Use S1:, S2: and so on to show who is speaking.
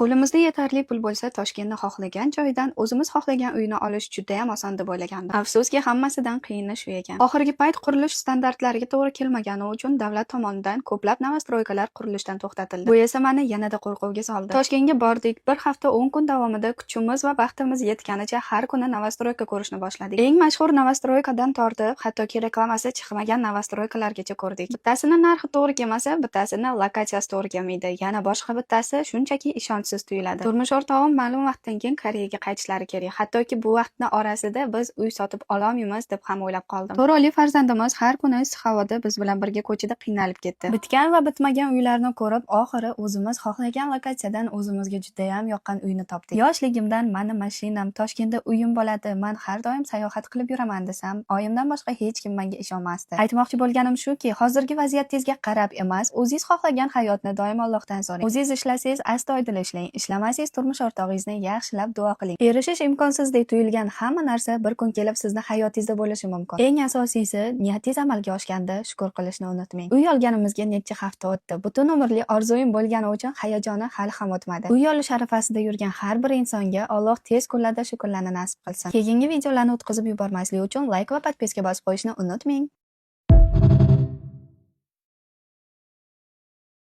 S1: Qo'limizda yetarli pul bo'lsa, Toshkentni xohlagan joydan o'zimiz xohlagan uyni olish juda ham oson deb o'ylagandim. Afsuski, hammasidan qiyini shu ekan. Oxirgi payt qurilish standartlariga to'g'ri kelmagani uchun davlat tomonidan ko'plab novostroykalar qurilishdan to'xtatildi. Bu esa meni yanada qo'rquvga soldi. Toshkentga bordik, bir hafta 10 kun davomida kuchimiz va baxtimiz yetganicha har kuni novostroyka ko'rishni boshladik. Eng mashhur novostroykadan tortib, hattoki reklamasi chiqmagan novostroykalargacha ko'rdik. Bittasini narxi to'g'ri kelmasa, bittasini lokatsiyasi to'g'ri kelmaydi. Yana boshqa bittasi shunchaki ishonchsiz tuyuladi. Turmush o'rtog'im ma'lum vaqtdan keyin Koreyaga qaytishlari kerak. Hattoki bu vaqtni orasida biz uy sotib ololmaymiz deb ham o'ylab qoldim. To'rali farzandimiz har kuni issiq havoda biz bilan birga ko'chada qiynalib ketdi. Bitgan va bitmagan uylarni ko'rib, oxiri o'zimiz xohlagan lokatsiyadan o'zimizga juda ham yoqqan uyni topdik. Yoshligimdan mani mashinam, Toshkentda uyim bo'ladi, men har doim sayohat qilib yuraman desam, oyimdan boshqa hech kim menga ishonmasdi. Aytmoqchi bo'lganim shuki, hozirgi vaziyatingizga qarab emas, o'zingiz xohlagan hayotni doim Allohdan so'rang. O'zingiz ishlasangiz astoydil ishlang, ishlamasangiz turmush o'rtog'ingizni yaxshilab duo qiling. Erishish imkonsizdek tuyulgan hamma narsa bir kun kelib sizni hayotingizda bo'lishi mumkin. Eng asosiysi, niyatingiz amalga oshganda shukr qilishni unutmang. Uy olganimizga necha hafta o'tdi. Butun umrli orzuyim bo'lgani uchun hayajoni hali ham o'tmadi. Uy olish arafasida yurgan har bir insonga Alloh tez kunlarda shukrlarni nasib qilsin. Keyingi videolarni o'tkazib yubormaslik uchun like va podpiska bosib qo'yishni unutmang.